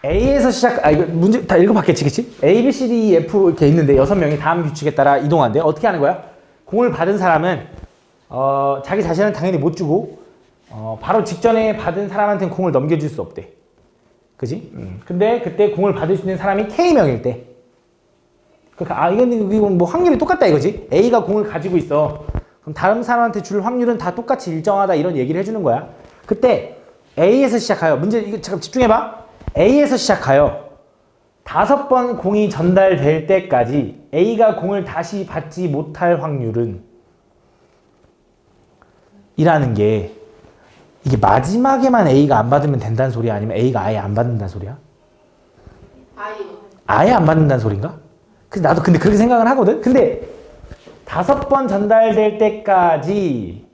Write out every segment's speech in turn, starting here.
A에서 이거 문제 다 읽어봤겠지, 그치? A, B, C, D, E, F 이렇게 있는데 6명이 다음 규칙에 따라 이동하는데 어떻게 하는 거야? 공을 받은 사람은 자기 자신은 당연히 못 주고 바로 직전에 받은 사람한테는 공을 넘겨줄 수 없대. 그지? 근데 그때 공을 받을 수 있는 사람이 K명일 때. 그러니까 이건 뭐 확률이 똑같다 이거지. A가 공을 가지고 있어. 그럼 다른 사람한테 줄 확률은 다 똑같이 일정하다 이런 얘기를 해주는 거야. 그때 A에서 시작하여. 문제 이거 잠깐 집중해봐. A에서 시작하여 5번 공이 전달될 때까지 A가 공을 다시 받지 못할 확률은 이라는 게 이게 마지막에만 A가 안 받으면 된다는 소리야? 아니면 A가 아예 안 받는다는 소리야? 아예 안 받는다는 소린가? 그래서 나도 근데 그렇게 생각을 하거든? 근데 5번 전달될 때까지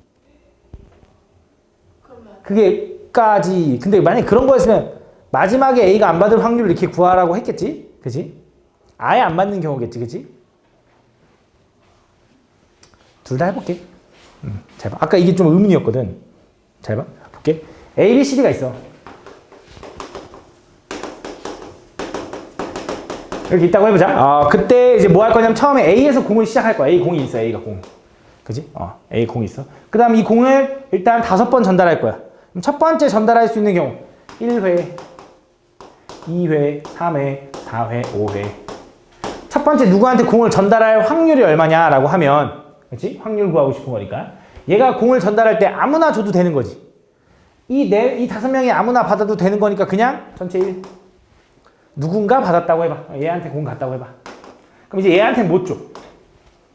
그게까지 근데 만약에 그런 거였으면 마지막에 A가 안 받을 확률을 이렇게 구하라고 했겠지? 그치? 아예 안 받는 경우겠지, 그치? 둘 다 해볼게. 잘 봐. 아까 이게 좀 의문이었거든. 잘 봐. 볼게. A, B, C, D가 있어. 이렇게 있다고 해보자. 그때 이제 뭐 할 거냐면 처음에 A에서 공을 시작할 거야. A 공이 있어. A가 공. 그지? A 공이 있어. 그 다음 이 공을 일단 5번 전달할 거야. 그럼 첫 번째 전달할 수 있는 경우 1회, 2회, 3회, 4회, 5회. 첫 번째 누구한테 공을 전달할 확률이 얼마냐라고 하면, 그렇지? 확률 구하고 싶은 거니까. 얘가 공을 전달할 때 아무나 줘도 되는 거지. 이 5명이 아무나 받아도 되는 거니까 그냥 전체 1. 누군가 받았다고 해봐. 얘한테 공 갔다고 해봐. 그럼 이제 얘한테 못 줘.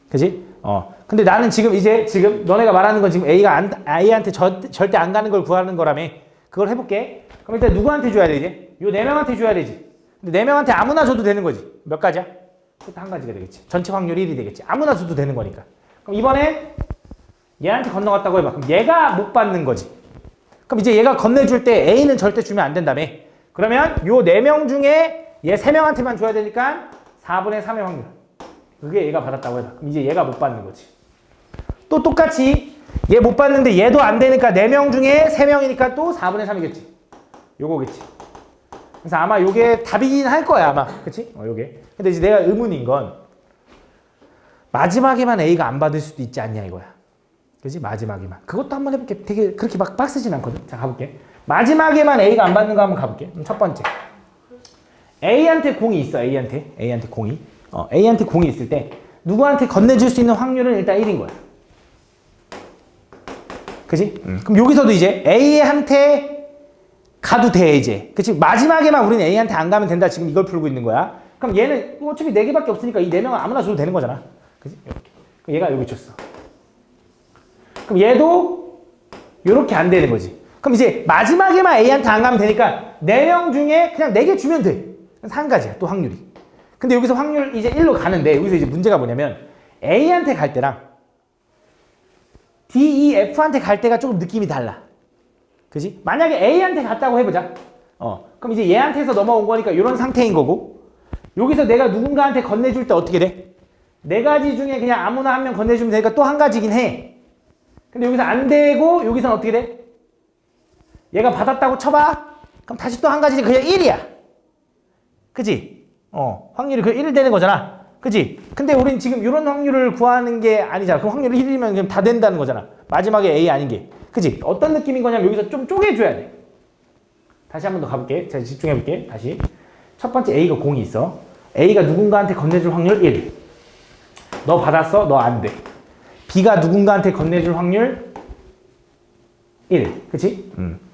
그지? 근데 나는 지금 너네가 말하는 건 지금 A한테 절대 안 가는 걸 구하는 거라며. 그걸 해볼게. 그럼 일단 누구한테 줘야 되지? 요 4명한테 줘야 되지. 근데 4명한테 아무나 줘도 되는 거지. 몇 가지야? 그것도 한 가지가 되겠지. 전체 확률 1이 되겠지. 아무나 줘도 되는 거니까. 그럼 이번에 얘한테 건너갔다고 해봐. 그럼 얘가 못 받는 거지. 그럼 이제 얘가 건네줄 때 A는 절대 주면 안 된다며. 그러면 요 4명 중에 얘 3명한테만 줘야 되니까 4분의 3의 확률. 그게 얘가 받았다고 해봐. 그럼 이제 얘가 못 받는 거지. 또 똑같이 얘 못 받는데 얘도 안 되니까 4명 중에 3명이니까 또 4분의 3이겠지. 요거겠지. 그래서 아마 요게 답이긴 할 거야 아마. 그치? 요게. 근데 이제 내가 의문인 건 마지막에만 A가 안 받을 수도 있지 않냐 이거야. 그치? 마지막에만. 그것도 한번 해볼게. 되게 그렇게 막 빡세진 않거든. 자 가볼게. 마지막에만 A가 안 받는 거 한번 가볼게. 첫 번째. A한테 공이 있어. A한테 공이. A한테 공이 있을 때 누구한테 건네줄 수 있는 확률은 일단 1인 거야. 그치? 그럼 여기서도 이제 A한테 가도 돼 이제. 그치? 마지막에만 우리는 A한테 안 가면 된다. 지금 이걸 풀고 있는 거야. 그럼 얘는 어차피 4개밖에 없으니까 이 4명은 아무나 줘도 되는 거잖아. 그치? 이렇게. 그럼 얘가 여기 줬어. 그럼 얘도 이렇게 안 되는 거지. 그럼 이제 마지막에만 A한테 안 가면 되니까 4명 중에 그냥 4개 주면 돼. 한 가지야. 또 확률이. 근데 여기서 확률 이제 1로 가는데 여기서 이제 문제가 뭐냐면 A한테 갈 때랑 D, E, F한테 갈 때가 조금 느낌이 달라. 그지? 만약에 A한테 갔다고 해보자. 그럼 이제 얘한테서 넘어온 거니까 이런 상태인 거고 여기서 내가 누군가한테 건네줄 때 어떻게 돼? 4가지 중에 그냥 아무나 한 명 건네주면 되니까 또 한 가지긴 해. 근데 여기서 안 되고 여기서는 어떻게 돼? 얘가 받았다고 쳐봐. 그럼 다시 또 한 가지 그냥 1이야. 그지? 확률이 그 1 되는 거잖아. 그지? 근데 우린 지금 이런 확률을 구하는 게 아니잖아. 그럼 확률이 1이면 그냥 다 된다는 거잖아. 마지막에 A 아닌 게. 그지? 어떤 느낌인 거냐면 여기서 좀 쪼개줘야 돼. 다시 한 번 더 가볼게. 자, 집중해볼게. 다시. 첫 번째 A가 공이 있어. A가 누군가한테 건네줄 확률 1. 너 받았어? 너 안 돼. B가 누군가한테 건네줄 확률 1. 그치?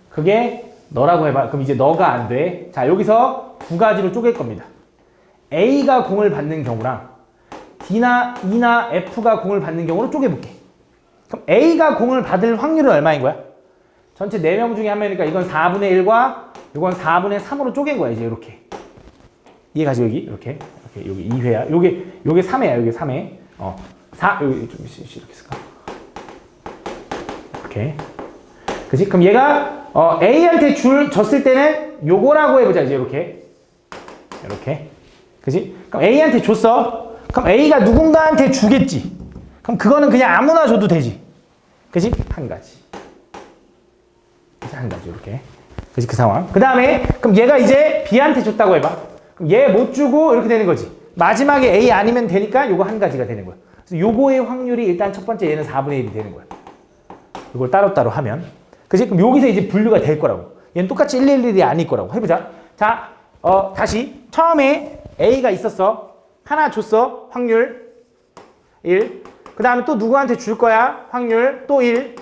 그게 너라고 해봐. 그럼 이제 너가 안 돼. 자, 여기서 2가지로 쪼갤 겁니다. A가 공을 받는 경우랑 D나 E나 F가 공을 받는 경우로 쪼개볼게. 그럼 A가 공을 받을 확률은 얼마인 거야? 전체 4명 중에 한 명이니까 이건 4분의 1과 이건 4분의 3으로 쪼갠 거야. 이제 이렇게. 이해가지 여기? 이렇게 여기 2회야. 요게 3회야. 요게 3회. 4 여기 좀 이렇게 쓸까? 이렇게. 그치? 그럼 얘가 A한테 줬을 때는 요거라고 해보자. 이제 이렇게. 그치? 그럼 A한테 줬어. 그럼 A가 누군가한테 주겠지. 그럼 그거는 그냥 아무나 줘도 되지. 그치? 한 가지. 한 가지, 이렇게. 그지? 그 상황. 그 다음에 그럼 얘가 이제 B한테 줬다고 해봐. 그럼 얘 못 주고 이렇게 되는 거지. 마지막에 A 아니면 되니까 요거 한 가지가 되는 거야. 그래서 요거의 확률이 일단 첫 번째 얘는 4분의 1이 되는 거야. 이걸 따로따로 하면. 그지? 그럼 여기서 이제 분류가 될 거라고. 얘는 똑같이 111이 아닐 거라고. 해보자. 자, 다시. 처음에 A가 있었어. 하나 줬어. 확률 1. 그 다음에 또 누구한테 줄 거야. 확률 또 1.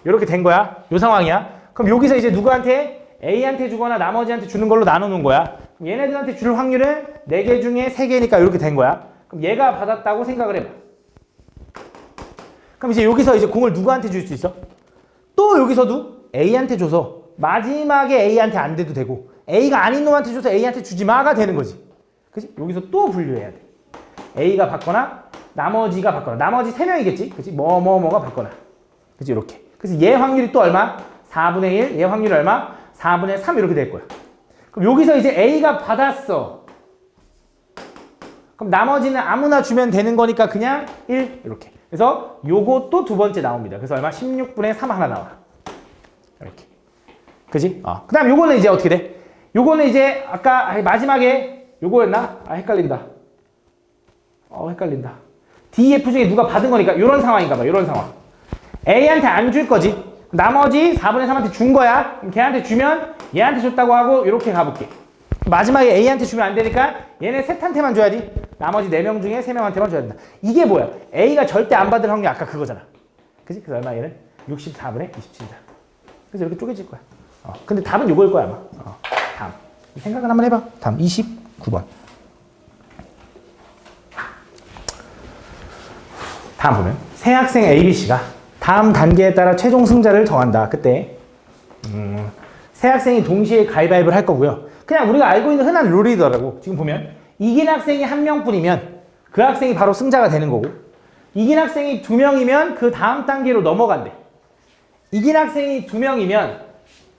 이렇게 된 거야. 요 상황이야. 그럼 여기서 이제 누구한테 A한테 주거나 나머지한테 주는 걸로 나누는 거야. 그럼 얘네들한테 줄 확률은 4개 중에 3개니까 이렇게 된 거야. 그럼 얘가 받았다고 생각을 해봐. 그럼 이제 여기서 이제 공을 누구한테 줄 수 있어? 또 여기서도 A한테 줘서 마지막에 A한테 안 돼도 되고 A가 아닌 놈한테 줘서 A한테 주지 마가 되는 거지. 그치? 여기서 또 분류해야 돼. A가 받거나 나머지가 받거나 나머지 3명이겠지? 그치? 뭐가 받거나. 그치? 이렇게. 그래서 얘 확률이 또 얼마? 4분의 1. 얘 확률이 얼마? 4분의 3 이렇게 될 거야. 그럼 여기서 이제 A가 받았어. 그럼 나머지는 아무나 주면 되는 거니까 그냥 1 이렇게. 그래서 요것도 두 번째 나옵니다. 그래서 얼마? 16분의 3 하나 나와. 이렇게. 그지? 그 다음 요거는 이제 어떻게 돼? 요거는 이제 아까 마지막에 요거였나? 헷갈린다. 헷갈린다. D, F 중에 누가 받은 거니까 요런 상황인가 봐. 요런 상황. A한테 안 줄 거지. 나머지 4분의 3한테 준 거야. 그럼 걔한테 주면 얘한테 줬다고 하고 이렇게 가볼게. 마지막에 A한테 주면 안 되니까 얘네 셋한테만 줘야지. 나머지 4명 중에 3명한테만 줘야 된다. 이게 뭐야? A가 절대 안 받을 확률이 아까 그거잖아. 그지? 그래서 얼마 얘는? 64분의 27이다. 그래서 이렇게 쪼개질 거야. 근데 답은 요거일 거야 아마. 다음. 생각을 한번 해봐. 다음 29번. 다음 보면 새 학생 ABC가 다음 단계에 따라 최종 승자를 정한다. 그때 새 학생이 동시에 가위바위보를 할 거고요. 그냥 우리가 알고 있는 흔한 룰이더라고. 지금 보면 이긴 학생이 1명뿐이면 그 학생이 바로 승자가 되는 거고 이긴 학생이 2명이면 그 다음 단계로 넘어간대. 이긴 학생이 2명이면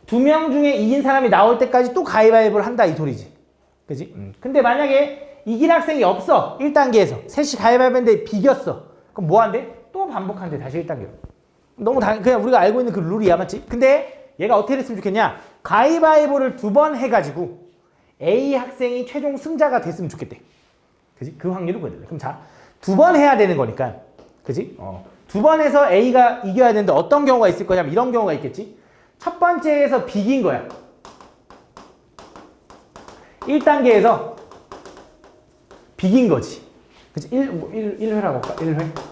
2명 중에 이긴 사람이 나올 때까지 또 가위바위보를 한다 이 소리지. 그지? 근데 만약에 이긴 학생이 없어. 1단계에서 셋이 가위바위보인데 비겼어. 그럼 뭐 한대? 또 반복한대. 다시 1단계로. 너무 그냥 우리가 알고 있는 그 룰이야. 맞지? 근데 얘가 어떻게 됐으면 좋겠냐? 가위바위보를 2번 해가지고 A 학생이 최종 승자가 됐으면 좋겠대. 그지? 그 확률을 보여야 돼. 그럼 자, 2번 해야 되는 거니까. 그지? 2번 해서 A가 이겨야 되는데 어떤 경우가 있을 거냐면 이런 경우가 있겠지? 첫 번째에서 비긴 거야. 1단계에서 비긴 거지. 그치? 1회라고 할까? 1회?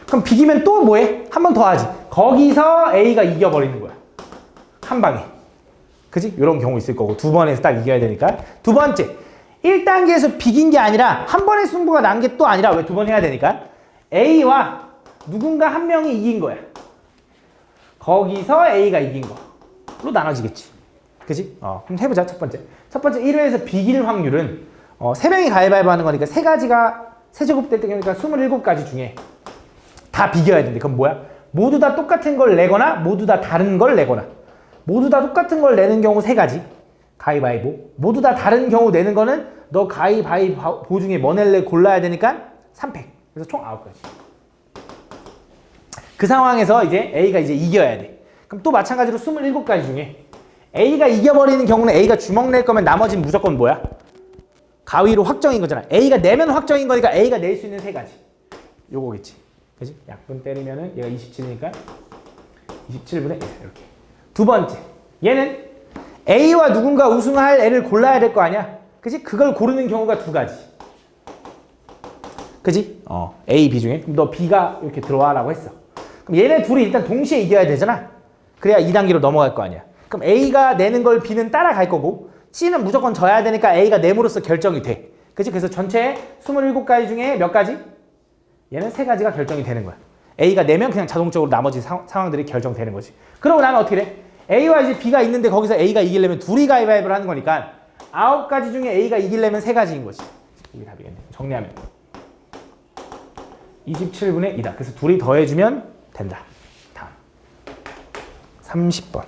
그럼 비기면 또 뭐해? 한 번 더 하지. 거기서 A가 이겨버리는 거야. 한 방에. 그치? 이런 경우 있을 거고. 2번에서 딱 이겨야 되니까. 두 번째. 1단계에서 비긴 게 아니라 한 번의 승부가 난 게 또 아니라 왜 2번 해야 되니까? A와 누군가 한 명이 이긴 거야. 거기서 A가 이긴 거로 나눠지겠지. 그치? 그럼 해보자. 첫 번째. 첫 번째 1회에서 비길 확률은 3명이 가위바위보 하는 거니까 3가지가 세제곱 될 때니까 27가지 중에 다 비겨야 되는데 그건 뭐야? 모두 다 똑같은 걸 내거나 모두 다 다른 걸 내거나 모두 다 똑같은 걸 내는 경우 3가지 가위바위보 모두 다 다른 경우 내는 거는 너 가위바위보 중에 뭐 낼래 골라야 되니까 3팩 그래서 총 9가지 그 상황에서 이제 A가 이제 이겨야 돼. 그럼 또 마찬가지로 27가지 중에 A가 이겨버리는 경우는 A가 주먹 낼 거면 나머지는 무조건 뭐야? 가위로 확정인 거잖아. A가 내면 확정인 거니까 A가 낼 수 있는 3가지. 요거겠지. 그지? 약분 때리면은 얘가 27이니까 27분의 1 이렇게. 두 번째. 얘는 A와 누군가 우승할 애를 골라야 될 거 아니야? 그지? 그걸 고르는 경우가 2가지. 그지? A, B 중에. 그럼 너 B가 이렇게 들어와라고 했어. 그럼 얘네 둘이 일단 동시에 이겨야 되잖아. 그래야 2단계로 넘어갈 거 아니야. 그럼 A가 내는 걸 B는 따라갈 거고 C는 무조건 져야 되니까 A가 내므로써 결정이 돼. 그치? 그래서 전체 27가지 중에 몇 가지? 얘는 3가지가 결정이 되는 거야. A가 내면 그냥 자동적으로 나머지 상황들이 결정되는 거지. 그러고 나면 어떻게 돼? A와 이제 B가 있는데 거기서 A가 이기려면 둘이 가위바위보를 하는 거니까 9가지 중에 A가 이기려면 3가지인 거지. 이게 답이겠네. 정리하면 27분의 2다. 그래서 둘이 더해주면 된다. 다음 30번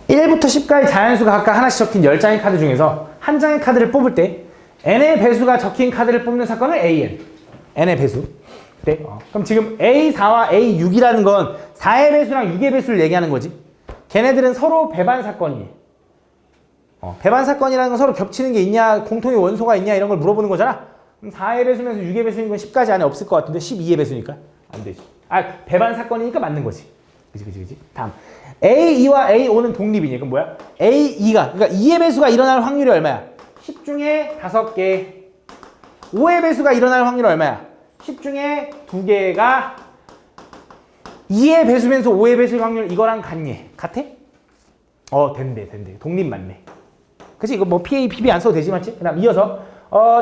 1부터 10까지 자연수가 각각 하나씩 적힌 10장의 카드 중에서 한 장의 카드를 뽑을 때 n의 배수가 적힌 카드를 뽑는 사건을 AN. n의 배수. 네. 그럼 지금 A4와 A6이라는 건 4의 배수랑 6의 배수를 얘기하는 거지. 걔네들은 서로 배반 사건이에요. 배반 사건이라는 건 서로 겹치는 게 있냐, 공통의 원소가 있냐 이런 걸 물어보는 거잖아. 그럼 4의 배수면서 6의 배수인 건 10까지 안에 없을 것 같은데 12의 배수니까 안 되지. 배반 사건이니까 맞는 거지. 그치. 다음. A2와 A5는 독립이니. 그럼 뭐야? A2가, 그러니까 2의 배수가 일어날 확률이 얼마야? 10 중에 5개. 5의 배수가 일어날 확률이 얼마야? 10 중에 2개가 2의 배수면서 5의 배수의 확률 이거랑 같니? 같아? 된대. 독립 맞네. 그치? 이거 뭐 PA, PB 안 써도 되지, 맞지? 그 다음 이어서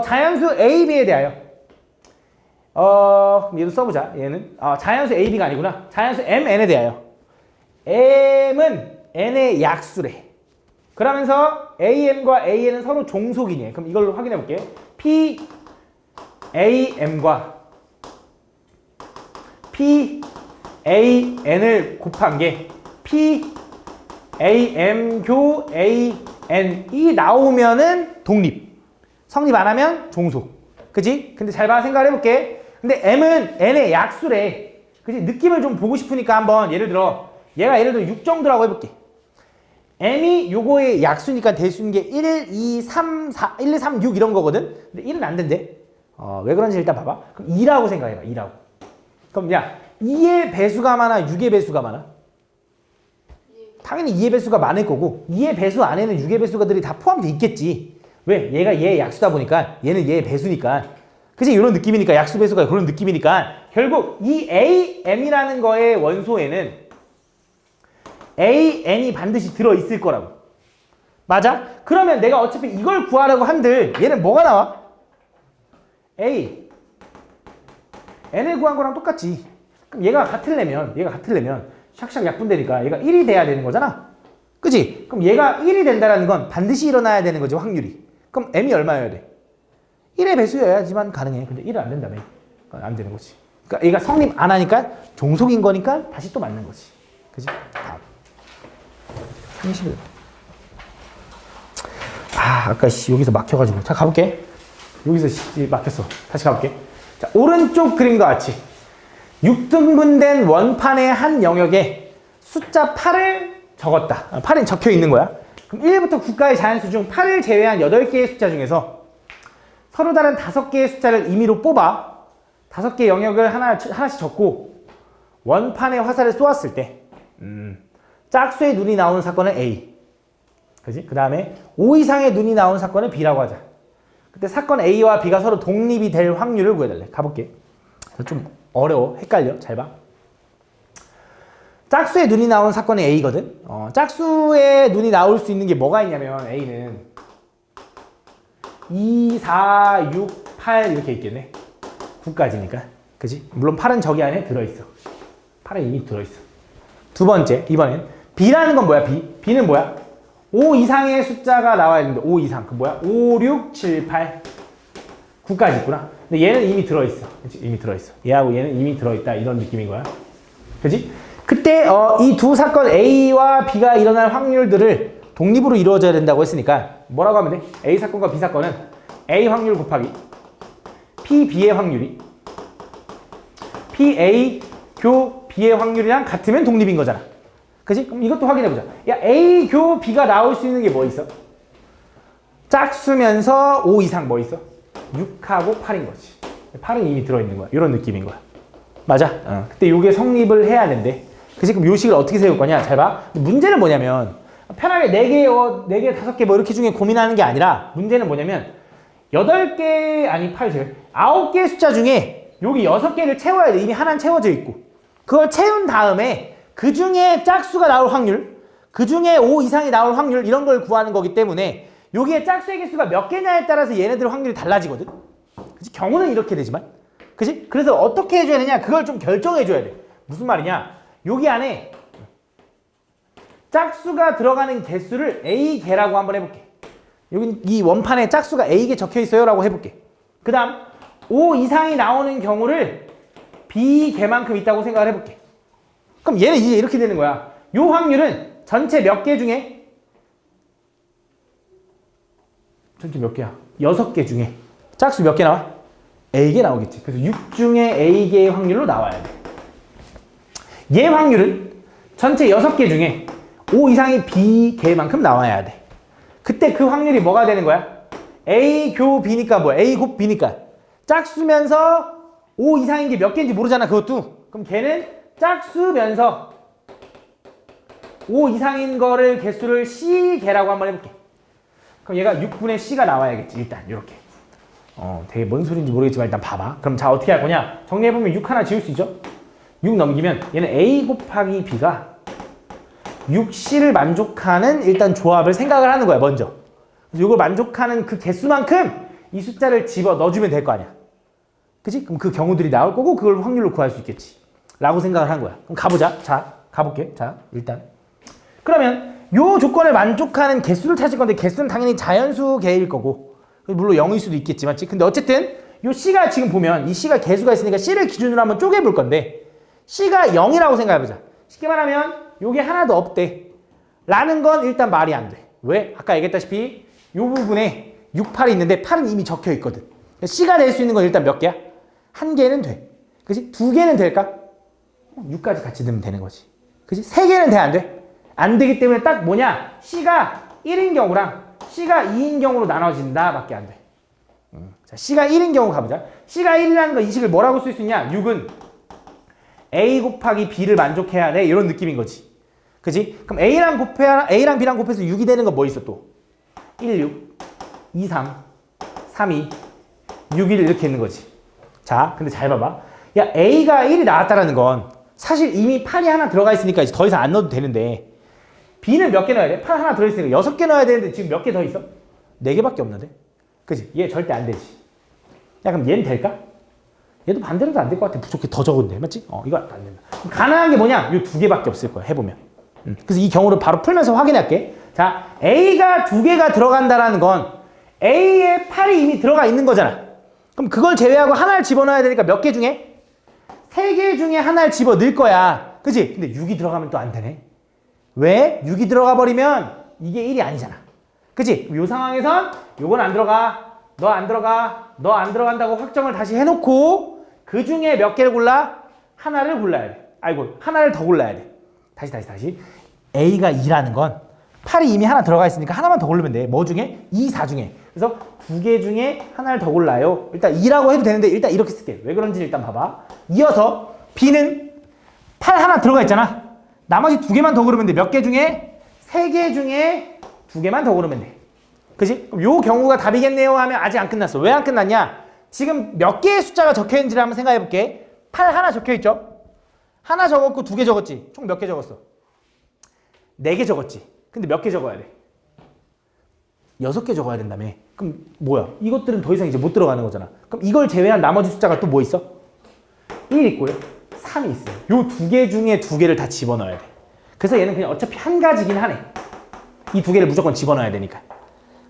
자연수 A, B에 대하여 그럼 얘도 써보자. 얘는 자연수 A, B가 아니구나. 자연수 M, N에 대하여 M은 N의 약수래. 그러면서 AM과 AN은 서로 종속이니. 그럼 이걸로 확인해 볼게. P, AM과 P, AN을 곱한 게 P, AM, 교, AN이 나오면은 독립. 성립 안 하면 종속. 그치? 근데 잘 봐. 생각을 해볼게. 근데 M은 N의 약수래. 그치? 느낌을 좀 보고 싶으니까 한번 예를 들어 얘가 예를 들어 6 정도라고 해볼게. M이 요거의 약수니까 될 수 있는 게 1, 2, 3, 4, 1, 2, 3, 6 이런 거거든? 근데 1은 안 된대. 왜 그런지 일단 봐봐. 그럼 2라고 생각해봐. 2라고. 그럼 야, 2의 배수가 많아? 6의 배수가 많아? 당연히 2의 배수가 많을 거고 2의 배수 안에는 6의 배수가들이 다 포함되어 있겠지. 왜? 얘가 얘의 약수다 보니까 얘는 얘의 배수니까. 그치? 이런 느낌이니까 약수 배수가 그런 느낌이니까 결국 이 AM이라는 거의 원소에는 AN이 반드시 들어있을 거라고. 맞아? 그러면 내가 어차피 이걸 구하려고 한들 얘는 뭐가 나와? A N을 구한 거랑 똑같지. 그럼 얘가 같으려면 샥샥 약분되니까 얘가 1이 돼야 되는 거잖아. 그치? 그럼 얘가 1이 된다는 건 반드시 일어나야 되는 거지, 확률이. 그럼 M이 얼마여야 돼? 1의 배수여야지만 가능해. 근데 1은 안 된다며. 그러니까 안 되는 거지. 그러니까 얘가 성립 안 하니까 종속인 거니까 다시 또 맞는 거지. 그치? 다음. 30일. 아까 여기서 막혀가지고. 자, 가볼게. 여기서 막혔어. 다시 가볼게. 자, 오른쪽 그림과 같이 6등분된 원판의 한 영역에 숫자 8을 적었다. 8이 적혀 있는 거야. 그럼 1부터 9까지 자연수 중 8을 제외한 8개의 숫자 중에서 서로 다른 5개의 숫자를 임의로 뽑아 5개의 영역을 하나씩 적고 원판에 화살을 쏘았을 때 짝수의 눈이 나오는 사건은 A. 그지? 그 다음에 5 이상의 눈이 나오는 사건은 B라고 하자. 그때 사건 A와 B가 서로 독립이 될 확률을 구해달래. 가볼게. 좀 어려워. 헷갈려. 잘 봐. 짝수의 눈이 나오는 사건이 A거든. 짝수의 눈이 나올 수 있는 게 뭐가 있냐면 A는 2, 4, 6, 8 이렇게 있겠네. 9까지니까. 그지? 물론 8은 저기 안에 들어있어. 8은 이미 들어있어. 두 번째, 이번엔 B라는 건 뭐야? B는 뭐야? 5 이상의 숫자가 나와야 되는데 5 이상. 그 뭐야? 5, 6, 7, 8, 9까지 있구나. 근데 얘는 이미 들어있어. 그치? 이미 들어있어. 얘하고 얘는 이미 들어있다. 이런 느낌인 거야. 그치? 그때 이 두 사건 A와 B가 일어날 확률들을 독립으로 이루어져야 된다고 했으니까 뭐라고 하면 돼? A 사건과 B 사건은 A 확률 곱하기 PB의 확률이 PA 교 B의 확률이랑 같으면 독립인 거잖아. 그치? 그럼 이것도 확인해보자. 야, A 교 B가 나올 수 있는 게 뭐 있어? 짝수면서 5 이상 뭐 있어? 6하고 8인 거지. 8은 이미 들어있는 거야. 이런 느낌인 거야. 맞아? 그때 이게 성립을 해야 된대. 그치? 그럼 요 식을 어떻게 세울 거냐? 잘 봐. 문제는 뭐냐면 편하게 4개, 4개, 5개 뭐 이렇게 중에 고민하는 게 아니라 문제는 뭐냐면 8개, 아니 8, 9개의 숫자 중에 여기 6개를 채워야 돼. 이미 하나는 채워져 있고. 그걸 채운 다음에 그 중에 짝수가 나올 확률, 그 중에 5 이상이 나올 확률 이런 걸 구하는 거기 때문에 여기에 짝수의 개수가 몇 개냐에 따라서 얘네들 확률이 달라지거든. 그치? 경우는 이렇게 되지만. 그치? 그래서 어떻게 해줘야 되냐? 그걸 좀 결정해줘야 돼. 무슨 말이냐? 여기 안에 짝수가 들어가는 개수를 A개라고 한번 해볼게. 여기 이 원판에 짝수가 A개 적혀있어요 라고 해볼게. 그 다음 5 이상이 나오는 경우를 B개만큼 있다고 생각을 해볼게. 그럼 얘는 이제 이렇게 되는 거야. 요 확률은 전체 몇 개 중에? 전체 몇 개야? 6개 중에 짝수 몇 개 나와? A개 나오겠지. 그래서 6 중에 A개의 확률로 나와야 돼. 얘 확률은 전체 6개 중에 5 이상이 B개만큼 나와야 돼. 그때 그 확률이 뭐가 되는 거야? A 교 B니까 뭐야? A 곱 B니까 짝수면서 5 이상인 게 몇 개인지 모르잖아, 그것도. 그럼 걔는 짝수면서 5 이상인 거를 개수를 C개라고 한번 해볼게. 그럼 얘가 6분의 C가 나와야겠지. 일단 이렇게. 되게 뭔 소리인지 모르겠지만 일단 봐봐. 그럼 자, 어떻게 할 거냐? 정리해보면 6 하나 지울 수 있죠? 6 넘기면 얘는 A 곱하기 B가 6C를 만족하는 일단 조합을 생각을 하는 거야, 먼저. 그래서 이걸 만족하는 그 개수만큼 이 숫자를 집어 넣어주면 될 거 아니야. 그치? 그럼 그 경우들이 나올 거고 그걸 확률로 구할 수 있겠지. 라고 생각을 한 거야. 그럼 가보자. 자, 가볼게. 자, 일단. 그러면 요 조건을 만족하는 개수를 찾을 건데 개수는 당연히 자연수 개일 거고 물론 0일 수도 있겠지만 근데 어쨌든 요 C가 지금 보면 이 C가 개수가 있으니까 C를 기준으로 한번 쪼개볼 건데 C가 0이라고 생각해보자. 쉽게 말하면 요게 하나도 없대 라는 건 일단 말이 안 돼. 왜? 아까 얘기했다시피 요 부분에 6, 8이 있는데 8은 이미 적혀 있거든. C가 될 수 있는 건 일단 몇 개야? 한 개는 돼. 그치? 두 개는 될까? 6까지 같이 넣으면 되는 거지. 그치? 세 개는 돼, 안 돼? 안 되기 때문에 딱 뭐냐? C가 1인 경우랑 C가 2인 경우로 나눠진다 밖에 안 돼. 자, C가 1인 경우 가보자. C가 1이라는 거 이 식을 뭐라고 쓸 수 있냐? 6은 A 곱하기 B를 만족해야 돼. 이런 느낌인 거지. 그치? 그럼 A랑 B랑 곱해서 6이 되는 거 뭐 있어 또? 1, 6, 2, 3, 3, 2, 6, 1 이렇게 있는 거지. 자, 근데 잘 봐봐. 야, A가 1이 나왔다라는 건 사실 이미 8이 하나 들어가 있으니까 이제 더 이상 안 넣어도 되는데 B는 몇 개 넣어야 돼? 8 하나 들어있으니까 6개 넣어야 되는데 지금 몇 개 더 있어? 4개밖에 없는데? 그치? 얘 절대 안 되지. 야, 그럼 얘는 될까? 얘도 반대로도 안 될 것 같아. 부족해. 더 적은데. 맞지? 이거 안 된다. 가능한 게 뭐냐? 요 2개밖에 없을 거야. 해보면. 그래서 이 경우를 바로 풀면서 확인할게. 자, A가 2개가 들어간다라는 건 A에 8이 이미 들어가 있는 거잖아. 그럼 그걸 제외하고 하나를 집어넣어야 되니까 몇 개 중에? 3개 중에 하나를 집어 넣을 거야. 그치? 근데 6이 들어가면 또 안 되네. 왜? 6이 들어가 버리면 이게 1이 아니잖아. 그치? 이 상황에선 요건 안 들어가, 너 안 들어가, 너 안 들어간다고 확정을 다시 해놓고 그 중에 몇 개를 골라? 하나를 골라야 돼. 아이고, 하나를 더 골라야 돼. 다시. A가 2라는 건 8이 이미 하나 들어가 있으니까 하나만 더 고르면 돼. 뭐 중에? 2, 4 중에. 그래서 2개 중에 하나를 더 골라요. 일단 2라고 해도 되는데 일단 이렇게 쓸게. 왜 그런지 일단 봐봐. 이어서 B는 8 하나 들어가 있잖아. 나머지 2개만 더 고르면 돼. 몇 개 중에? 3개 중에 2개만 더 고르면 돼. 그치? 그럼 요 경우가 답이겠네요 하면 아직 안 끝났어. 왜 안 끝났냐? 지금 몇 개의 숫자가 적혀있는지를 한번 생각해 볼게. 8 하나 적혀있죠? 하나 적었고 2개 적었지? 총 몇 개 적었어? 4개 적었지? 근데 몇 개 적어야 돼? 6개 적어야 된다며. 그럼 뭐야? 이것들은 더 이상 이제 못 들어가는 거잖아. 그럼 이걸 제외한 나머지 숫자가 또 뭐 있어? 1 있고요. 3이 있어요. 요 2개 중에 2개를 다 집어넣어야 돼. 그래서 얘는 그냥 어차피 한 가지긴 하네. 이 2개를 무조건 집어넣어야 되니까.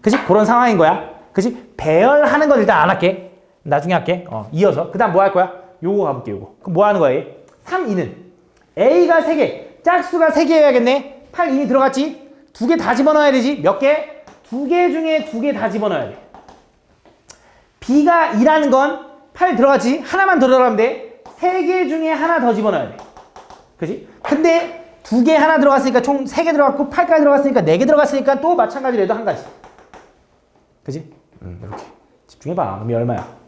그치? 그런 상황인 거야. 그치? 배열하는 건 일단 안 할게. 나중에 할게. 이어서. 그 다음 뭐 할 거야? 요거 가볼게, 요거. 그럼 뭐 하는 거야, 얘? 3, 2는 A가 3개, 짝수가 3개여야겠네. 8 이미 들어갔지? 2개 다 집어넣어야 되지? 몇 개? 2개 중에 2개 다 집어넣어야 돼. B가 2라는 건 8 들어갔지? 하나만 더 들어가면 돼. 3개 중에 하나 더 집어넣어야 돼. 그치? 근데 2개 하나 들어갔으니까 총 3개 들어갔고 8까지 들어갔으니까 4개 들어갔으니까 또 마찬가지로 해도 한 가지. 그치? 이렇게. 집중해봐. 그럼 얘 얼마야?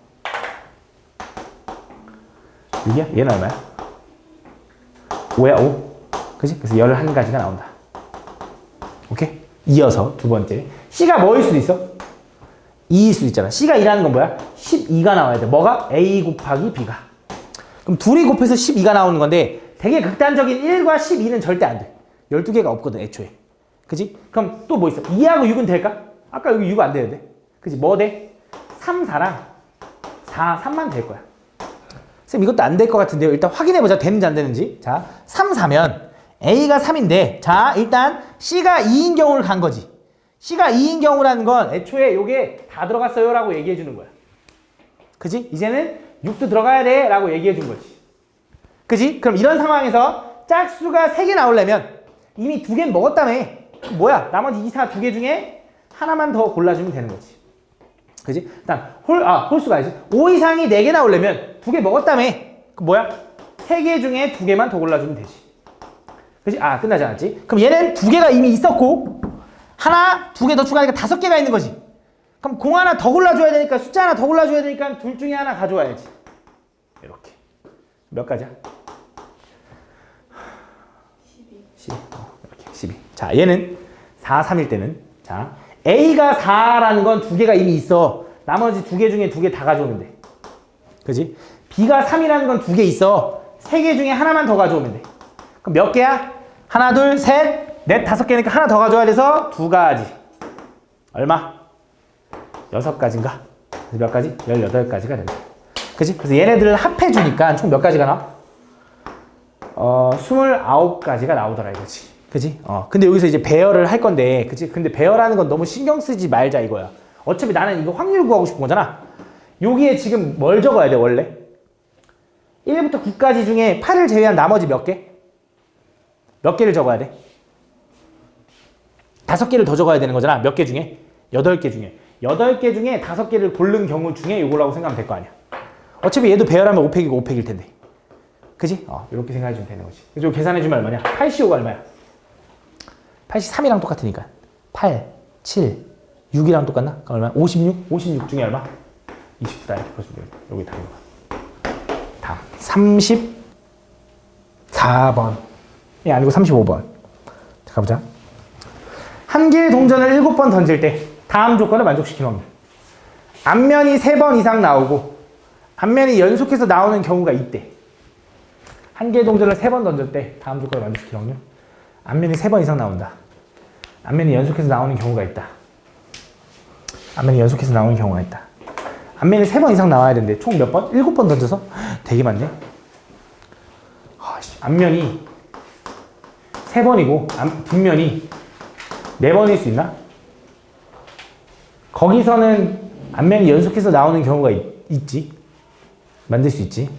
6이야? 얘는 얼마야? 5야? 5? 그치? 그래서 11가지가 나온다. 오케이? 이어서 두 번째. C가 뭐일 수도 있어? 2일 수도 있잖아. C가 2라는 건 뭐야? 12가 나와야 돼. 뭐가? A 곱하기 B가. 그럼 둘이 곱해서 12가 나오는 건데 되게 극단적인 1과 12는 절대 안 돼. 12개가 없거든, 애초에. 그치? 그럼 또 뭐 있어? 2하고 6은 될까? 아까 여기 6 안 되는데. 그치? 뭐 돼? 3, 4랑 4, 3만 될 거야. 쌤 이것도 안 될 것 같은데요. 일단 확인해보자. 되는지 안 되는지. 자, 3, 4면 A가 3인데 자, 일단 C가 2인 경우를 간 거지. C가 2인 경우라는 건 애초에 요게 다 들어갔어요 라고 얘기해 주는 거야. 그치? 이제는 6도 들어가야 돼 라고 얘기해 준 거지. 그치? 그럼 이런 상황에서 짝수가 3개 나오려면 이미 2개는 먹었다며. 뭐야? 나머지 2, 4 2개 중에 하나만 더 골라주면 되는 거지. 그지? 일단 홀수가 아니지. 5 이상이 4개 나오려면 2개 먹었다며. 그 뭐야? 3개 중에 2개만 더 골라주면 되지. 그지? 끝나지 않았지? 그럼 얘는 2개가 이미 있었고 하나, 2개 더 추가하니까 5개가 있는 거지. 그럼 공 하나 더 골라줘야 되니까 숫자 하나 더 골라줘야 되니까 둘 중에 하나 가져와야지. 이렇게. 몇 가지야? 12. 이렇게 12. 자, 얘는 4, 3일 때는 자, A가 4라는 건 2개가 이미 있어. 나머지 2개 중에 2개 다 가져오면 돼. 그지? B가 3이라는 건 2개 있어. 3개 중에 하나만 더 가져오면 돼. 그럼 몇 개야? 하나, 둘, 셋, 넷, 5개니까 하나 더 가져와야 돼서 2가지. 얼마? 6가지인가? 몇 가지? 18가지가 된다. 그지? 그래서 얘네들을 합해주니까 총 몇 가지가 나와? 29가지가 나오더라 이거지. 그지? 근데 여기서 이제 배열을 할 건데, 그치? 근데 배열하는 건 너무 신경 쓰지 말자 이거야. 어차피 나는 이거 확률 구하고 싶은 거잖아. 여기에 지금 뭘 적어야 돼, 원래? 1부터 9까지 중에 8을 제외한 나머지 몇 개? 몇 개를 적어야 돼? 5개를 더 적어야 되는 거잖아. 몇 개 중에? 8개 중에. 8개 중에 5개를 고른 경우 중에 이거라고 생각하면 될 거 아니야. 어차피 얘도 배열하면 5팩이고 5팩일 텐데. 그지? 이렇게 생각해주면 되는 거지. 그래서 계산해주면 얼마냐? 85가 얼마야? 83이랑 똑같으니까. 8, 7, 6이랑 똑같나? 얼마? 56? 56 중에 얼마? 29다. 이렇게 보시면 됩니다. 여기 다른 거. 다음. 34번. 아니고 35번. 자, 가보자. 한 개의 동전을 7번 던질 때 다음 조건을 만족시키는 확률. 앞면이 3번 이상 나오고 앞면이 연속해서 나오는 경우가 있대. 한 개의 동전을 3번 던질 때 다음 조건을 만족시키는 확률. 앞면이 3번 이상 나온다. 앞면이 연속해서 나오는 경우가 있다. 앞면이 연속해서 나오는 경우가 있다. 앞면이 3번 이상 나와야 되는데 총 몇 번? 7번 던져서? 되게 많네. 앞면이 3번이고 뒷면이 4번일 수 있나? 거기서는 앞면이 연속해서 나오는 경우가 있지. 만들 수 있지.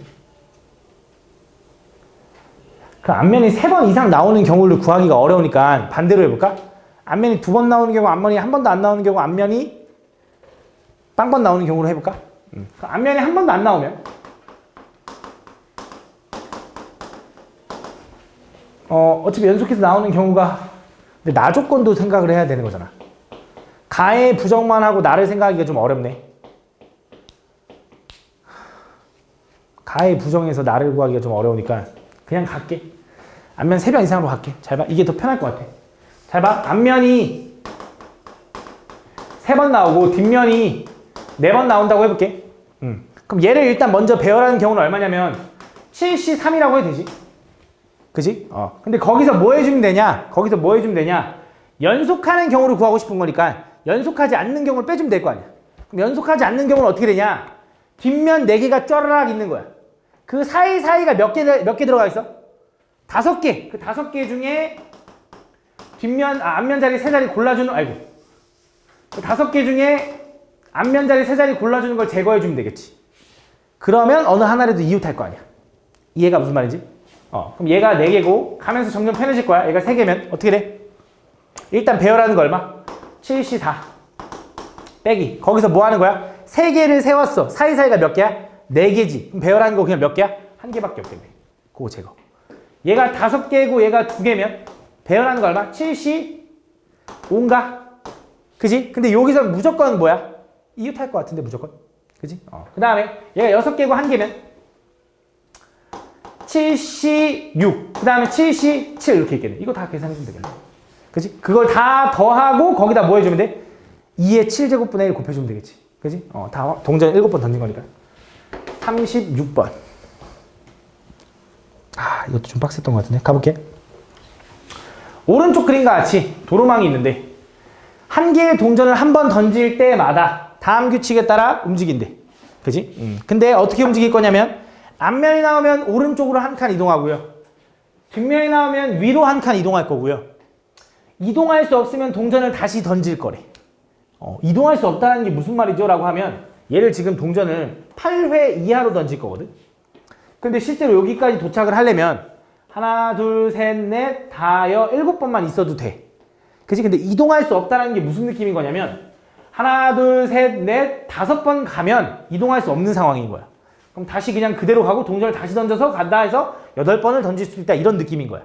그 앞면이 3번 이상 나오는 경우를 구하기가 어려우니까 반대로 해볼까? 앞면이 2번 나오는 경우, 앞면이 한 번도 안 나오는 경우, 앞면이 빵번 나오는 경우로 해볼까? 앞면이 한 번도 안 나오면 어차피 연속해서 나오는 경우가, 근데 나 조건도 생각을 해야 되는 거잖아. 가의 부정만 하고 나를 생각하기가 좀 어렵네. 가의 부정에서 나를 구하기가 좀 어려우니까 그냥 갈게. 앞면 3번 이상으로 갈게. 잘 봐. 이게 더 편할 것 같아. 잘 봐. 앞면이 3번 나오고 뒷면이 4번 나온다고 해볼게. 그럼 얘를 일단 먼저 배열하는 경우는 얼마냐면 7C3이라고 해도 되지. 그지? 근데 거기서 뭐 해주면 되냐? 거기서 뭐 해주면 되냐? 연속하는 경우를 구하고 싶은 거니까 연속하지 않는 경우를 빼주면 될 거 아니야. 그럼 연속하지 않는 경우는 어떻게 되냐? 뒷면 4개가 쩌르락 있는 거야. 그 사이사이가 몇 개 들어가 있어? 5개. 그 5개 중에 앞면 자리 3자리 골라주는, 그 5개 중에 앞면 자리 3자리 골라주는 걸 제거해주면 되겠지. 그러면 어느 하나라도 이웃할 거 아니야. 이해가 무슨 말인지? 그럼 얘가 4개고 가면서 점점 편해질 거야. 얘가 3개면 어떻게 돼? 일단 배열하는 거 얼마? 7C4 빼기. 거기서 뭐 하는 거야? 3개를 세웠어. 사이사이가 몇 개야? 4개지. 그럼 배열하는 거 그냥 몇 개야? 1개밖에 없겠네. 그거 제거. 얘가 5개고 얘가 2개면 배열하는 거 얼마? 7C5인가? 그지? 근데 여기서 무조건 뭐야? 이웃할 것 같은데 무조건. 그지? 그 다음에 얘가 6개고 1개면 7C6, 그 다음에 7C7 이렇게 있겠네. 이거 다 계산해주면 되겠네. 그지? 그걸 다 더하고 거기다 뭐 해주면 돼? 2의 7제곱분의 1 곱해주면 되겠지. 그지? 다 동전 7번 던진 거니까. 36번. 이것도 좀 빡셌던 것 같은데. 가볼게. 오른쪽 그림과 같이 도로망이 있는데 한 개의 동전을 한 번 던질 때마다 다음 규칙에 따라 움직인대. 그지? 근데 어떻게 움직일 거냐면 앞면이 나오면 오른쪽으로 한 칸 이동하고요. 뒷면이 나오면 위로 한 칸 이동할 거고요. 이동할 수 없으면 동전을 다시 던질 거래. 이동할 수 없다는 게 무슨 말이죠? 라고 하면 얘를 지금 동전을 8회 이하로 던질 거거든. 근데 실제로 여기까지 도착을 하려면 하나, 둘, 셋, 넷, 다여, 7번만 있어도 돼. 그치? 근데 이동할 수 없다는 게 무슨 느낌인 거냐면 하나, 둘, 셋, 넷, 5번 가면 이동할 수 없는 상황인 거야. 그럼 다시 그냥 그대로 가고 동전을 다시 던져서 간다 해서 8번을 던질 수 있다. 이런 느낌인 거야.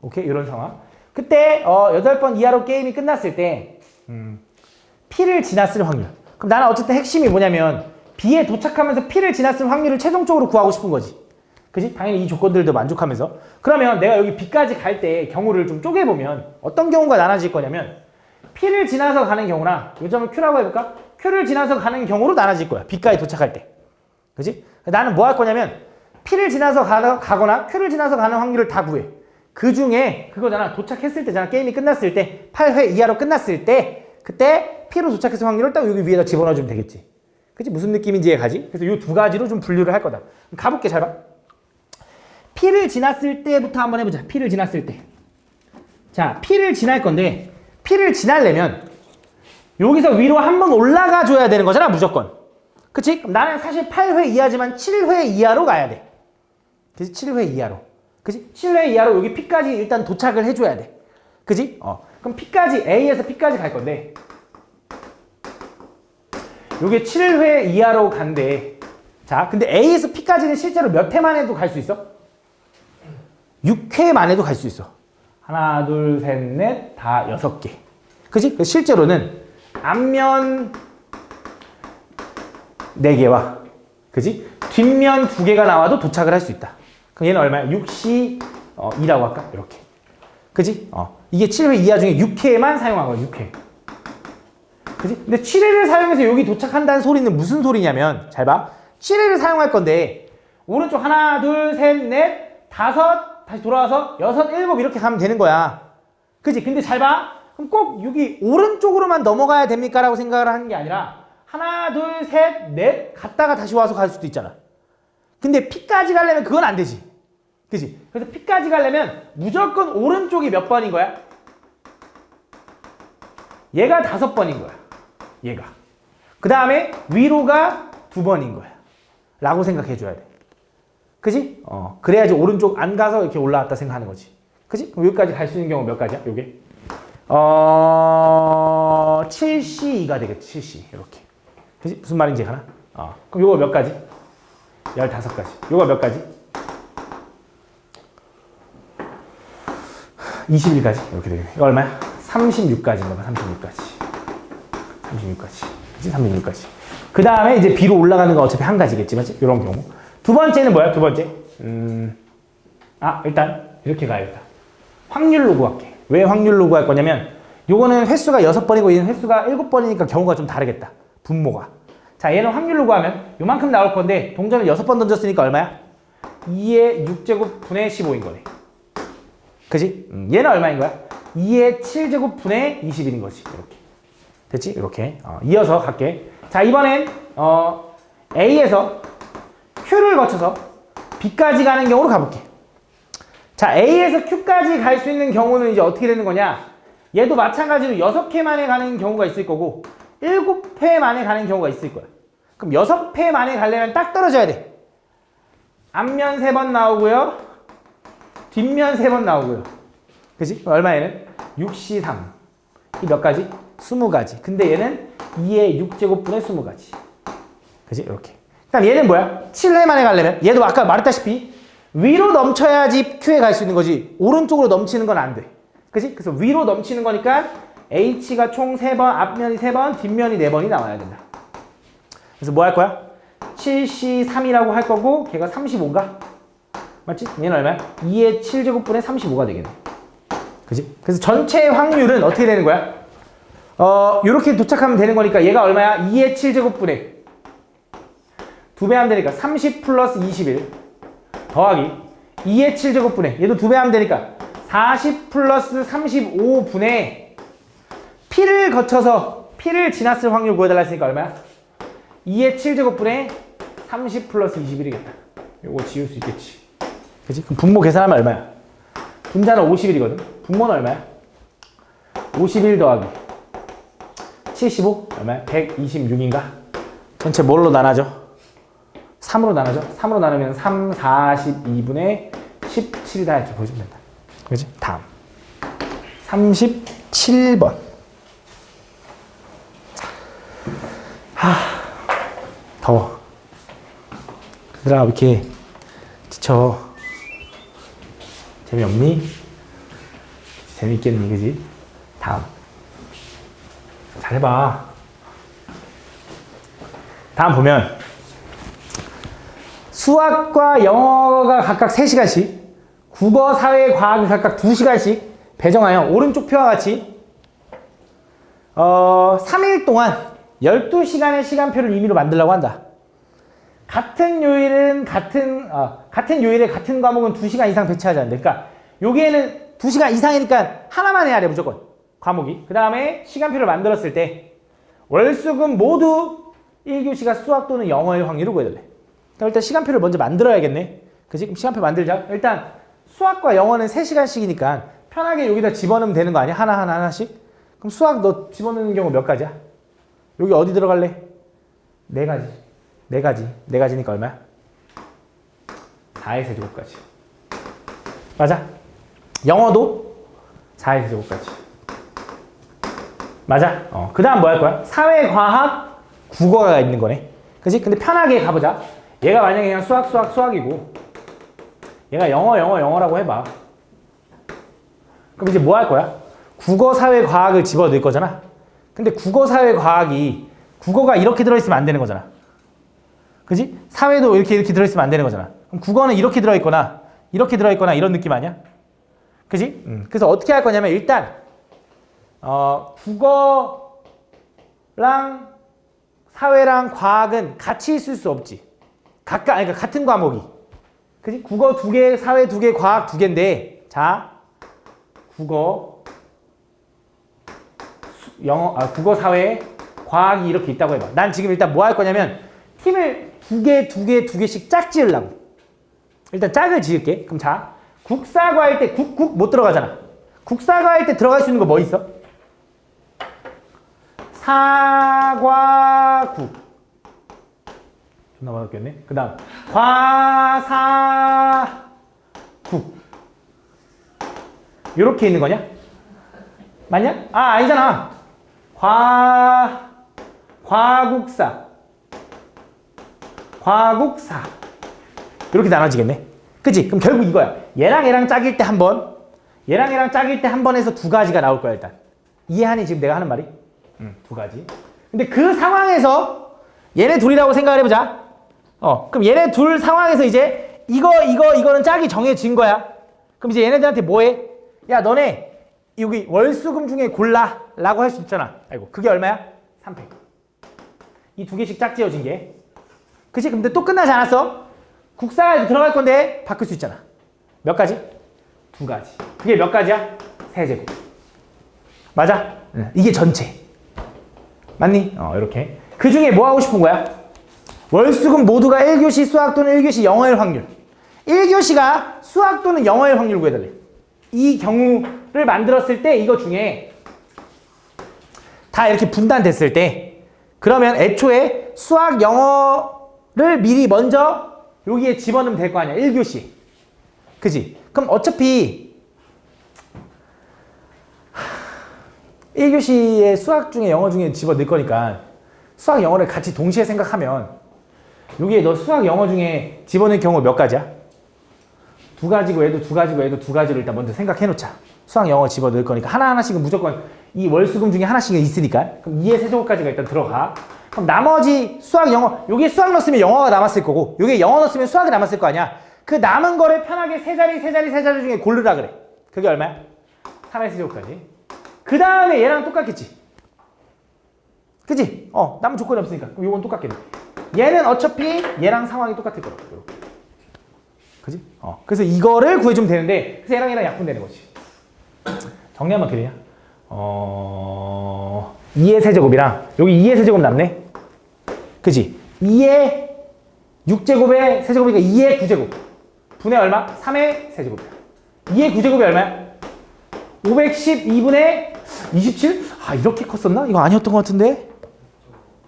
오케이? 이런 상황. 그때 8번 이하로 게임이 끝났을 때 P를 지났을 확률. 그럼 나는 어쨌든 핵심이 뭐냐면 B에 도착하면서 P를 지났을 확률을 최종적으로 구하고 싶은 거지. 그지? 당연히 이 조건들도 만족하면서. 그러면 내가 여기 B까지 갈 때 경우를 좀 쪼개보면 어떤 경우가 나눠질 거냐면 P를 지나서 가는 경우나 요점을 Q라고 해볼까? Q를 지나서 가는 경우로 나눠질 거야. B까지 도착할 때. 그지? 나는 뭐 할 거냐면 P를 지나서 가거나 Q를 지나서 가는 확률을 다 구해. 그 중에 그거잖아. 도착했을 때잖아. 게임이 끝났을 때 8회 이하로 끝났을 때 그때 P로 도착했을 확률을 딱 여기 위에다 집어넣어주면 되겠지. 그치? 무슨 느낌인지 이해가지? 그래서 이 두 가지로 좀 분류를 할 거다. 가볼게. 잘 봐. P를 지났을 때부터 한번 해보자. P를 지났을 때. 자, P를 지날 건데 P를 지나려면 여기서 위로 한번 올라가 줘야 되는 거잖아. 무조건. 그치? 그럼 나는 사실 8회 이하지만 7회 이하로 가야 돼. 그치? 7회 이하로. 그치? 7회 이하로 여기 P까지 일단 도착을 해줘야 돼. 그치? 그럼 P까지, A에서 P까지 갈 건데 요게 7회 이하로 간대. 자, 근데 A에서 P까지는 실제로 몇 회만 해도 갈 수 있어? 6회만 해도 갈 수 있어. 하나, 둘, 셋, 넷, 다 6개. 그치? 실제로는 앞면 4개와 그치? 뒷면 2개가 나와도 도착을 할 수 있다. 그럼 얘는 얼마야? 6C 2라고 할까? 이렇게. 그치? 이게 7회 이하 중에 6회만 사용한 거야. 6회. 그치? 근데 7회를 사용해서 여기 도착한다는 소리는 무슨 소리냐면 잘 봐. 7회를 사용할 건데 오른쪽 하나, 둘, 셋, 넷, 5 다시 돌아와서 6, 7 이렇게 가면 되는 거야. 그치? 근데 잘 봐. 그럼 꼭 여기 오른쪽으로만 넘어가야 됩니까? 라고 생각을 하는 게 아니라 하나, 둘, 셋, 넷 갔다가 다시 와서 갈 수도 있잖아. 근데 P까지 가려면 그건 안 되지. 그치? 그래서 P까지 가려면 무조건 오른쪽이 몇 번인 거야? 얘가 5번인 거야. 얘가. 그 다음에 위로가 2번인 거야. 라고 생각해 줘야 돼. 그치? 그래야지 오른쪽 안 가서 이렇게 올라왔다 생각하는 거지. 그치? 그럼 여기까지 갈 수 있는 경우 몇 가지야? 요게? 7C2가 되겠지. 7C. 이렇게. 그치? 무슨 말인지 하나? 그럼 요거 몇 가지? 15가지. 요거 몇 가지? 21가지. 이렇게 되겠네. 이거 얼마야? 36가지인가 봐. 36가지. 36가지. 그치? 36가지. 그 다음에 이제 B로 올라가는 건 어차피 한 가지겠지. 맞지? 요런 경우. 두 번째는 뭐야? 두 번째. 일단 이렇게 가야겠다. 확률로 구할게. 왜 확률로 구할 거냐면 요거는 횟수가 6번이고 얘는 횟수가 7번이니까 경우가 좀 다르겠다. 분모가. 자, 얘는 확률로 구하면 요만큼 나올 건데 동전을 6번 던졌으니까 얼마야? 2의 6제곱 분의 15인 거네. 그지? 얘는 얼마인 거야? 2의 7제곱 분의 21인 거지. 이렇게. 됐지? 이렇게. 이어서 갈게. 자, 이번엔 A에서 Q를 거쳐서 B까지 가는 경우로 가볼게. 자, A에서 Q까지 갈 수 있는 경우는 이제 어떻게 되는 거냐? 얘도 마찬가지로 6회 만에 가는 경우가 있을 거고 7회 만에 가는 경우가 있을 거야. 그럼 6회 만에 가려면 딱 떨어져야 돼. 앞면 3번 나오고요. 뒷면 3번 나오고요. 그치? 얼마에는? 6C3. 이 몇 가지? 20가지. 근데 얘는 2의 6제곱분의 20가지. 그치? 이렇게. 그다음 얘는 뭐야? 7회 만에 가려면 얘도 아까 말했다시피 위로 넘쳐야지 Q에 갈 수 있는 거지. 오른쪽으로 넘치는 건 안 돼. 그치? 그래서 위로 넘치는 거니까 H가 총 3번, 앞면이 3번, 뒷면이 4번이 나와야 된다. 그래서 뭐 할 거야? 7C3이라고 할 거고 걔가 35인가? 맞지? 얘는 얼마야? 2의 7제곱분의 35가 되겠네. 그치? 그래서 전체 확률은 어떻게 되는 거야? 요렇게 도착하면 되는 거니까 얘가 얼마야? 2의 7제곱분의 2배 하면 되니까 30 플러스 21 더하기 2의 7제곱분의 얘도 2배 하면 되니까 40 플러스 35분의 P를 거쳐서 P를 지났을 확률 구해달라 했으니까 얼마야? 2의 7제곱분의 30 플러스 21이겠다. 요거 지울 수 있겠지. 그치? 그럼 분모 계산하면 얼마야? 분자는 51이거든. 분모는 얼마야? 51 더하기 75? 얼마야? 126인가? 전체 뭘로 나눠져? 3으로 나눠져? 3으로 나누면 3, 42분의 17이다 이렇게 보여주면 된다. 그치? 다음 37번 얘들아, 왜 이렇게 지쳐? 재미없니? 재미있겠니, 그지? 다음. 잘해봐. 다음 보면 수학과 영어가 각각 3시간씩, 국어, 사회, 과학이 각각 2시간씩 배정하여 오른쪽 표와 같이 3일 동안 12시간의 시간표를 임의로 만들려고 한다. 같은 요일에 같은 과목은 2시간 이상 배치하지 않는다. 그러니까 여기에는 2시간 이상이니까 하나만 해야 돼, 무조건. 과목이. 그 다음에 시간표를 만들었을 때 월수금 모두 1교시가 수학 또는 영어일 확률을 구해달래. 그럼 일단 시간표를 먼저 만들어야겠네. 그치? 그럼 시간표 만들자. 일단 수학과 영어는 3시간씩이니까 편하게 여기다 집어넣으면 되는 거 아니야? 하나씩? 그럼 수학 너 집어넣는 경우 몇 가지야? 여기 어디 들어갈래? 4가지. 4가지니까 얼마야? 4의 세제곱까지. 맞아? 영어도 4의 세제곱까지. 맞아? 그 다음 뭐 할 거야? 사회, 과학, 국어가 있는 거네. 그치? 근데 편하게 가보자. 얘가 만약에 그냥 수학이고 얘가 영어라고 해봐. 그럼 이제 뭐 할 거야? 국어, 사회, 과학을 집어넣을 거잖아. 근데 국어, 사회, 과학이 국어가 이렇게 들어있으면 안 되는 거잖아. 그지? 사회도 이렇게 들어있으면 안 되는 거잖아. 그럼 국어는 이렇게 들어있거나 이런 느낌 아니야? 그지? 그래서 어떻게 할 거냐면 일단 국어랑 사회랑 과학은 같이 있을 수 없지. 그러니까 같은 과목이. 그지? 국어 2개, 사회 2개, 과학 2개인데, 자, 국어, 국어, 사회, 과학이 이렇게 있다고 해봐. 난 지금 일단 뭐 할 거냐면, 팀을 2개씩 짝 지으려고. 일단 짝을 지을게. 그럼 자, 국사과 할 때 국 못 들어가잖아. 국사과 할 때 들어갈 수 있는 거 뭐 있어? 사과국. 존나 많았겠네. 그 다음 과사국. 요렇게 있는 거냐? 맞냐? 아니잖아. 과국사 이렇게 나눠지겠네. 그치? 그럼 결국 이거야. 얘랑 짝일 때 한 번, 얘랑 짝일 때 한 번에서 2가지가 나올 거야. 일단 이해하니? 지금 내가 하는 말이? 2가지. 근데 그 상황에서 얘네 둘이라고 생각을 해보자. 그럼 얘네 둘 상황에서 이제 이거는 짝이 정해진 거야. 그럼 이제 얘네들한테 뭐해? 야, 너네 여기 월수금 중에 골라 라고 할 수 있잖아. 아이고, 그게 얼마야? 3팩. 이 2개씩 짝 지어진 게. 그치? 근데 또 끝나지 않았어. 국사에 들어갈 건데 바꿀 수 있잖아. 몇 가지? 2가지. 그게 몇 가지야? 세제곱. 맞아? 이게 전체. 맞니? 이렇게. 그 중에 뭐 하고 싶은 거야? 월수금 모두가 1교시 수학 또는 1교시 영어일 확률. 1교시가 수학 또는 영어일 확률 구해달래. 이 경우를 만들었을 때 이거 중에 다 이렇게 분단됐을 때 그러면 애초에 수학, 영어를 미리 먼저 여기에 집어넣으면 될 거 아니야. 1교시. 그지? 그럼 어차피 1교시에 수학 중에 영어 중에 집어넣을 거니까 수학, 영어를 같이 동시에 생각하면 여기에 너 수학, 영어 중에 집어넣을 경우 몇 가지야? 2가지고 얘도 2가지를 일단 먼저 생각해 놓자. 수학, 영어 집어넣을 거니까 하나씩은 무조건 이 월수금 중에 하나씩은 있으니까. 그럼 2의 세제곱까지가 일단 들어가. 그럼 나머지 수학, 영어, 여기에 수학 넣었으면 영어가 남았을 거고 여기에 영어 넣었으면 수학이 남았을 거 아니야. 그 남은 거를 편하게 세 자리 중에 고르라 그래. 그게 얼마야? 3의 세제곱까지. 그 다음에 얘랑 똑같겠지. 그치? 남은 조건이 없으니까. 그럼 요건 똑같겠네. 얘는 어차피 얘랑 상황이 똑같을 거라고. 이렇게. 그지? 그래서 이거를 구해주면 되는데, 그래서 얘랑 약분되는 거지. 정리하면 어떻게 되냐? 2의 세제곱이랑, 여기 2의 세제곱 남네? 그지? 2의 6제곱의 세제곱이니까 2의 9제곱. 분의 얼마? 3의 세제곱이야. 2의 9제곱이 얼마야? 512분의 27? 이렇게 컸었나? 이거 아니었던 것 같은데?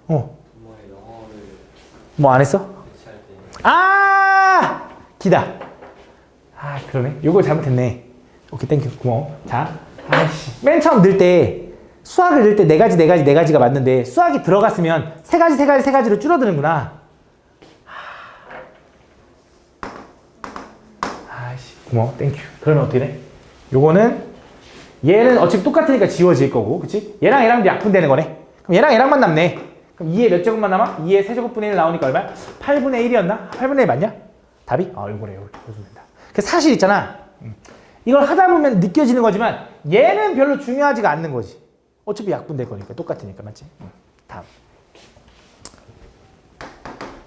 뭐 안 했어? 기다. 그러네. 요거 잘못했네. 오케이, 땡큐. 고마워. 자, 맨 처음 넣을 때, 수학을 넣을 때 4가지가 맞는데, 수학이 들어갔으면 3가지로 줄어드는구나. 고마워. 땡큐. 그러면 어떻게 돼? 요거는 얘는 어차피 똑같으니까 지워질 거고, 그치? 얘랑 얘랑도 약분되는 거네. 그럼 얘랑 얘랑만 남네. 그럼 2의 몇 제곱만 남아? 2의 세제곱분의 1 나오니까 얼마야? 8분의 1이었나? 8분의 1 맞냐? 답이? 요거래. 이렇게 보시면 된다. 그 사실 있잖아. 이걸 하다 보면 느껴지는 거지만 얘는 별로 중요하지가 않는 거지. 어차피 약분될 거니까. 똑같으니까. 맞지? 다음.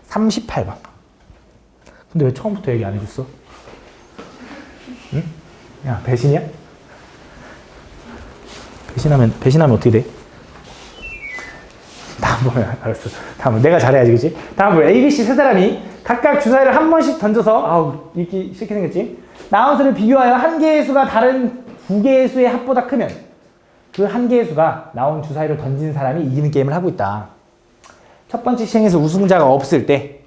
38번. 근데 왜 처음부터 얘기 안 해줬어? 응? 야, 배신이야? 배신하면 어떻게 돼? 다음 보면 알았어. 다음 내가 잘해야지, 그치? 다음 보면 A, B, C 세 사람이 각각 주사위를 한 번씩 던져서 읽기 싫게 생겼지? 나온 수를 비교하여 한 개의 수가 다른 두 개의 수의 합보다 크면 그 한 개의 수가 나온 주사위를 던진 사람이 이기는 게임을 하고 있다. 첫 번째 시행에서 우승자가 없을 때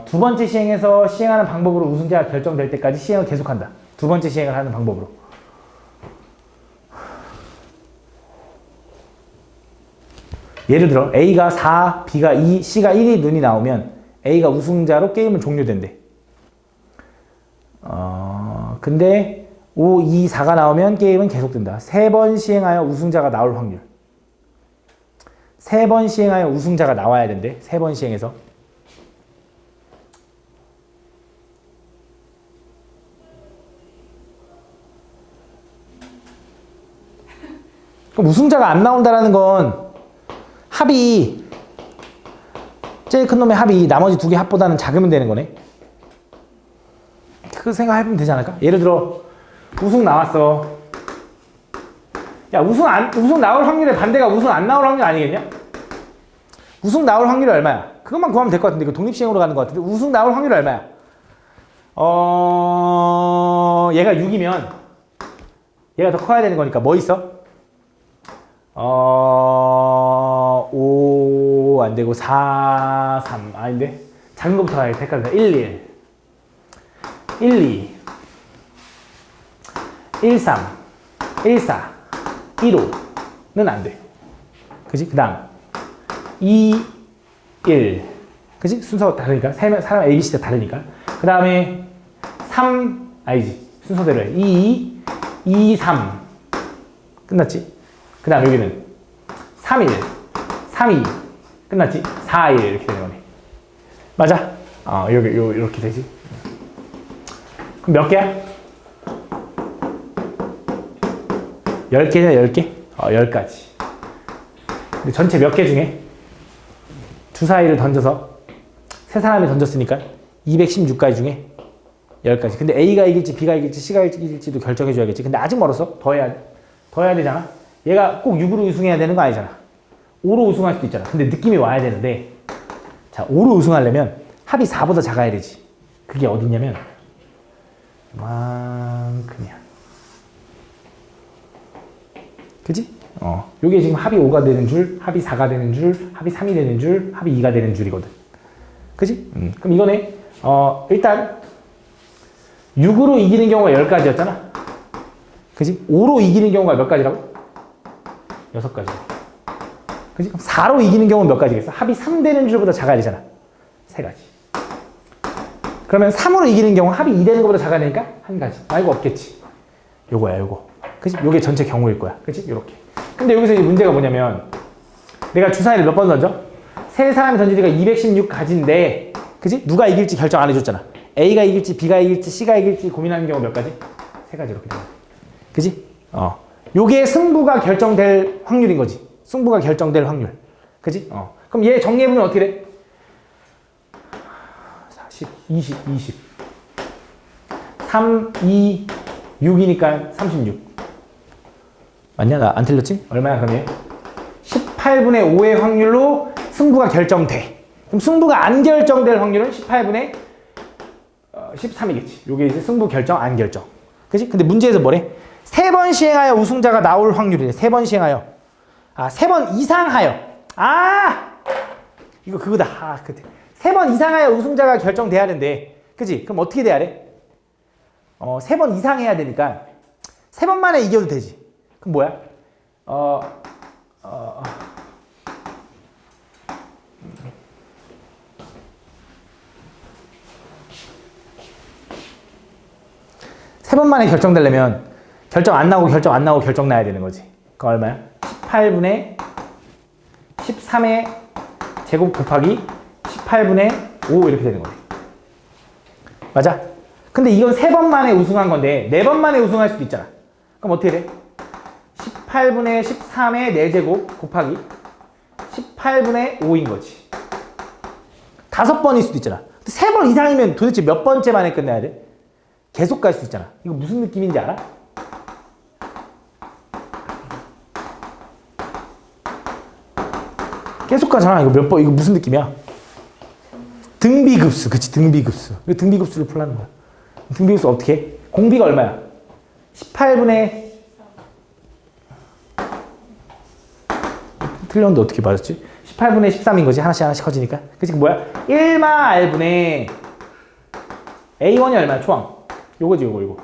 두 번째 시행에서 시행하는 방법으로 우승자가 결정될 때까지 시행을 계속한다. 두 번째 시행을 하는 방법으로. 예를 들어 A가 4, B가 2, C가 1이 눈이 나오면 A가 우승자로 게임을 종료된대. 근데 5, 2, 4가 나오면 게임은 계속된다. 3번 시행하여 우승자가 나올 확률. 3번 시행하여 우승자가 나와야 된대. 3번 시행해서. 그럼 우승자가 안 나온다는 건 합이 제일 큰 놈의 합이 나머지 두 개 합보다는 작으면 되는 거네. 그 생각해보면 되지 않을까? 예를 들어 우승 나왔어. 야, 우승 나올 확률의 반대가 우승 안 나올 확률 아니겠냐? 우승 나올 확률이 얼마야? 그것만 구하면 될 것 같은데. 이거 독립시행으로 가는 것 같은데. 우승 나올 확률이 얼마야? 얘가 6이면 얘가 더 커야 되는 거니까 뭐 있어? 5 안 되고 4, 3 아닌데? 작은 거부터 가야겠다. 헷갈린다. 1, 2 1, 3 1, 4 1, 5는 안 돼. 그지? 그 다음 2, 1 그지? 순서가 다르니까 사람 ABC가 다르니까. 그 다음에 3 아니지. 순서대로 해. 2, 3 끝났지? 그 다음 여기는 3, 1 3, 2 끝났지? 4, 1 이렇게 되는 거네. 맞아? 여기 이렇게 되지. 그럼 몇 개야? 10개냐 10개? 10가지. 근데 전체 몇 개 중에 주사위를 던져서 세 사람이 던졌으니까 216가지 중에 10가지. 근데 A가 이길지 B가 이길지 C가 이길지도 결정해줘야겠지. 근데 아직 멀었어. 더 해야 되잖아. 얘가 꼭 6으로 우승해야 되는 거 아니잖아. 5로 우승할 수도 있잖아. 근데 느낌이 와야 되는데, 자, 5로 우승하려면 합이 4보다 작아야 되지. 그게 어딨냐면 이만큼이야. 그지? 요게 지금 합이 5가 되는 줄, 합이 4가 되는 줄, 합이 3이 되는 줄, 합이 2가 되는 줄이거든. 그지? 그럼 이거네. 일단 6으로 이기는 경우가 10가지였잖아. 그지? 5로 이기는 경우가 몇 가지라고? 6가지. 그지? 그럼 4로 이기는 경우는 몇 가지겠어? 합이 3 되는 줄보다 작아야 되잖아. 3가지. 그러면 3으로 이기는 경우 합이 2 되는 것보다 작아야 되니까 1가지. 말고 없겠지. 요거야, 요거. 그지? 요게 전체 경우일 거야. 그지? 요렇게. 근데 여기서 이 문제가 뭐냐면 내가 주사위를 몇 번 던져? 세 사람이 던지니까 216가지인데 그지? 누가 이길지 결정 안 해줬잖아. A가 이길지 B가 이길지 C가 이길지 고민하는 경우 몇 가지? 3가지 이렇게 돼. 그지? 요게 승부가 결정될 확률인 거지. 승부가 결정될 확률. 그지? 그럼 얘 정리해보면 어떻게 돼? 40, 20. 3, 2, 6이니까 36. 맞냐? 나 안 틀렸지? 얼마야, 그럼 얘? 18분의 5의 확률로 승부가 결정돼. 그럼 승부가 안 결정될 확률은 18분의 13이겠지. 요게 이제 승부 결정, 안 결정. 그지? 근데 문제에서 뭐래? 3번 시행하여 우승자가 나올 확률이래. 3번 시행하여. 3번 이상하여. 이거 그거다. 그때. 3번 이상하여 우승자가 결정돼야 되는데. 그지? 그럼 어떻게 돼야 돼? 3번 이상 해야 되니까 3번만에 이겨도 되지. 그럼 뭐야? 세 번 만에 결정되려면 결정 안 나오고 결정 안 나오고 결정 나야 되는 거지. 그거 얼마야? 18분의 13의 제곱 곱하기 18분의 5 이렇게 되는 거지. 맞아? 근데 이건 세 번 만에 우승한 건데 네 번 만에 우승할 수도 있잖아. 그럼 어떻게 돼? 18분의 13의 4제곱 곱하기 18분의 5인 거지. 5번일 수도 있잖아. 3번 이상이면 도대체 몇 번째 만에 끝내야 돼? 계속 갈 수 있잖아. 이거 무슨 느낌인지 알아? 계속 가잖아. 이거 몇 번, 이거 무슨 느낌이야? 등비급수. 그치, 등비급수. 이거 등비급수를 풀라는 거야. 등비급수 어떻게 해? 공비가 얼마야? 18분의 틀렸는데 어떻게 맞았지? 18분의 13인 거지. 하나씩 하나씩 커지니까. 그치, 뭐야? 1마 R분의 A1이 얼마야? 초항. 요거지, 요거.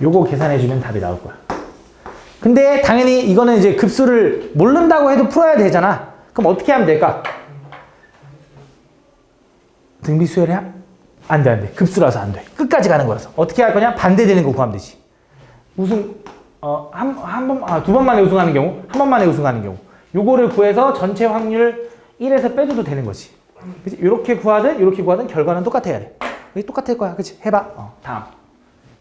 요거 계산해주면 답이 나올 거야. 근데 당연히 이거는 이제 급수를 모른다고 해도 풀어야 되잖아. 그럼 어떻게 하면 될까? 등비 수열이 안 돼. 급수라서 안 돼. 끝까지 가는 거라서. 어떻게 할 거냐? 반대되는 거 구하면 되지. 두 번 만에 우승하는 경우, 한 번 만에 우승하는 경우. 요거를 구해서 전체 확률 1에서 빼줘도 되는 거지. 그치? 이렇게 구하든 결과는 똑같아야 돼. 이게 똑같을 거야. 그치? 해봐. 다음.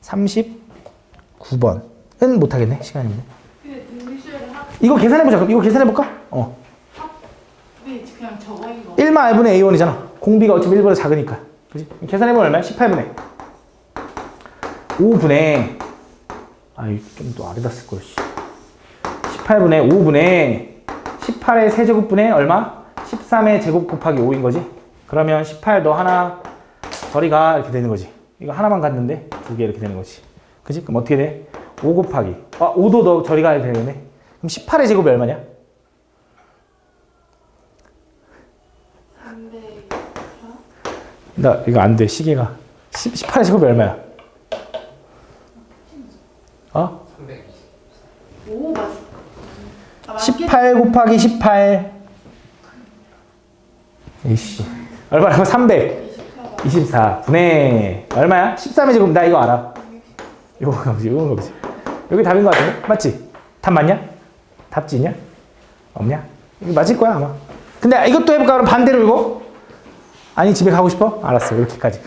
39번은 못하겠네. 시간이 없네. 이거 계산해보자. 그럼 이거 계산해볼까? 그냥 저거인 거. 1마 R분의 A1이잖아. 공비가 어차피 1보다 작으니까. 그치? 계산해보면 얼마야? 18분의 5분의 좀 더 아래다 쓸걸. 18분의 5분의 18의 세제곱분의 얼마? 13의 제곱 곱하기 5인 거지. 그러면 18 너 하나 저리 가 이렇게 되는 거지. 이거 하나만 갔는데 두 개 이렇게 되는 거지. 그치? 그럼 어떻게 돼? 5 곱하기 5도 너 저리 가 이렇게 되겠네. 그럼 18의 제곱이 얼마냐? 300. 나 이거 안 돼. 시계가 18의 제곱이 얼마야? 5 맞. 18 곱하기 18. 이씨. 얼마라고? 324 분의 얼마야? 13의 제곱. 나 이거 알아. 요거 보지. 여기 답인 것 같은데? 맞지? 답 맞냐? 답지 있냐? 없냐? 이거 맞을 거야 아마. 근데 이것도 해볼까? 그럼 반대로 이거? 아니 집에 가고 싶어? 알았어. 이렇게까지.